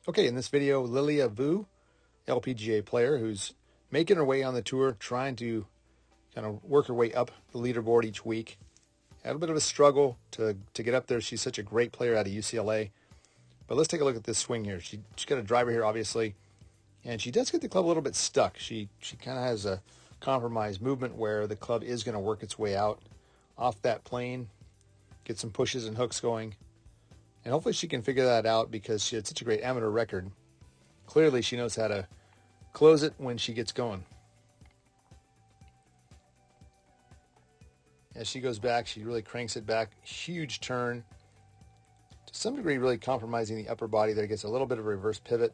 Okay, in this video, Lilia Vu, LPGA player who's making her way on the tour, trying to kind of work her way up the leaderboard each week. Had a bit of a struggle to get up there. She's such a great player out of UCLA. But let's take a look at this swing here. She's got a driver here, obviously, and she does get the club a little bit stuck. She kind of has a compromised movement where the club is going to work its way out off that plane, get some pushes and hooks going. And hopefully she can figure that out because she had such a great amateur record. Clearly she knows how to close it when she gets going. As she goes back, she really cranks it back. Huge turn. To some degree, really compromising the upper body there. Gets a little bit of a reverse pivot.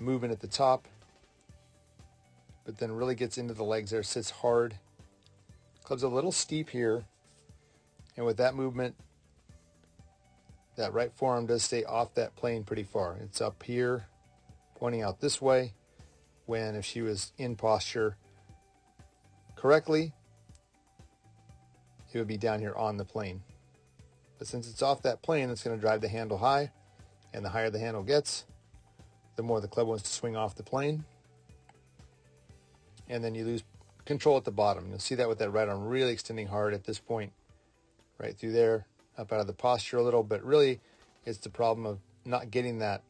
Moving at the top. But then really gets into the legs there. Sits hard. Club's a little steep here. And with that movement, that right forearm does stay off that plane pretty far. It's up here, pointing out this way, when if she was in posture correctly, it would be down here on the plane. But since it's off that plane, it's going to drive the handle high, and the higher the handle gets, the more the club wants to swing off the plane. And then you lose control at the bottom. You'll see that with that right arm really extending hard at this point, right through there. Up out of the posture a little, but really it's the problem of not getting that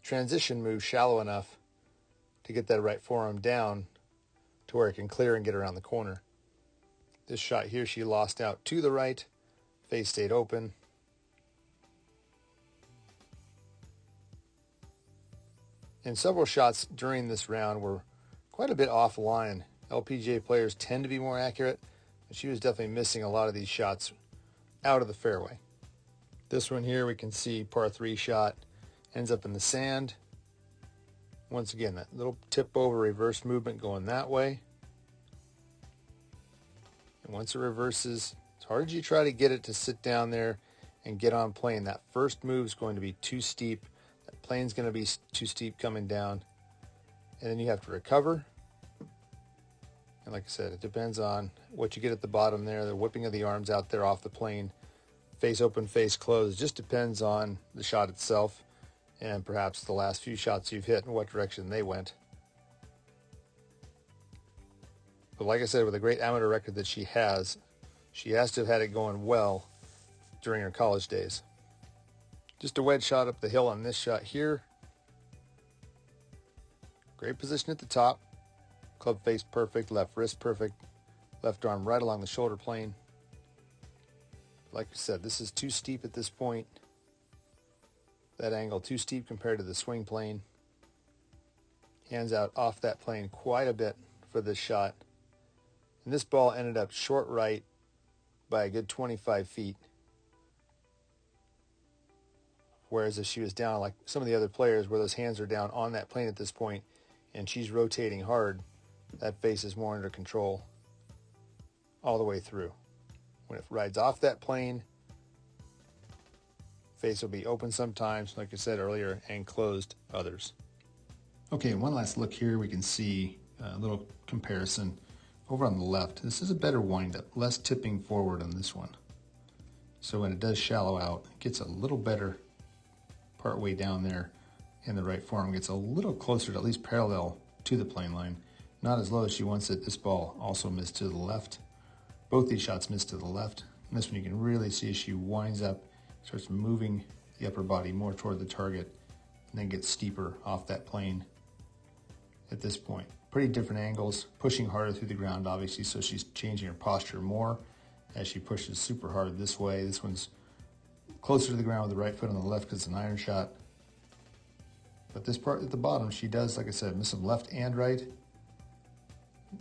transition move shallow enough to get that right forearm down to where it can clear and get around the corner. This shot here, she lost out to the right, face stayed open. And several shots during this round were quite a bit offline. LPGA players tend to be more accurate, but she was definitely missing a lot of these shots out of the fairway. This one here, we can see par 3 shot ends up in the sand. Once again, that little tip over reverse movement going that way. And once it reverses, as hard as you try to get it to sit down there and get on plane, that first move is going to be too steep. That plane's going to be too steep coming down. And then you have to recover. And like I said, it depends on what you get at the bottom there, the whipping of the arms out there off the plane. Face open, face closed. Just depends on the shot itself and perhaps the last few shots you've hit and what direction they went. But like I said, with a great amateur record that she has to have had it going well during her college days. Just a wedge shot up the hill on this shot here. Great position at the top. Club face perfect, left wrist perfect, left arm right along the shoulder plane. Like I said, this is too steep at this point. That angle too steep compared to the swing plane. Hands out off that plane quite a bit for this shot. And this ball ended up short right by a good 25 feet. Whereas if she was down like some of the other players where those hands are down on that plane at this point and she's rotating hard, that face is more under control all the way through. When it rides off that plane, face will be open sometimes, like I said earlier, and closed others. Okay, one last look here. We can see a little comparison over on the left. This is a better windup, less tipping forward on this one. So when it does shallow out, it gets a little better part way down there, and the right forearm gets a little closer to at least parallel to the plane line. Not as low as she wants it. This ball also missed to the left. Both these shots missed to the left. And this one you can really see as she winds up, starts moving the upper body more toward the target, and then gets steeper off that plane at this point. Pretty different angles, pushing harder through the ground, obviously, so she's changing her posture more as she pushes super hard this way. This one's closer to the ground with the right foot on the left because it's an iron shot. But this part at the bottom, she does, like I said, miss them left and right.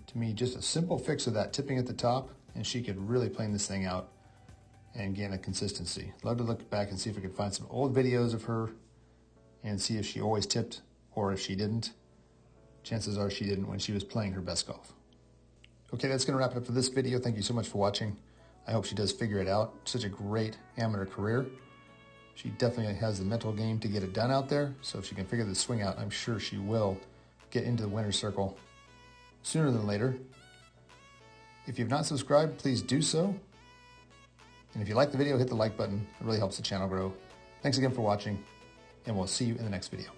To me, just a simple fix of that tipping at the top, and she could really plane this thing out and gain a consistency. Love to look back and see if we can find some old videos of her and see if she always tipped or if she didn't. Chances are she didn't when she was playing her best golf. Okay, that's going to wrap it up for this video. Thank you so much for watching. I hope she does figure it out. Such a great amateur career. She definitely has the mental game to get it done out there. So if she can figure the swing out, I'm sure she will get into the winner's circle sooner than later. If you've not subscribed, please do so. And if you like the video, hit the like button. It really helps the channel grow. Thanks again for watching, and we'll see you in the next video.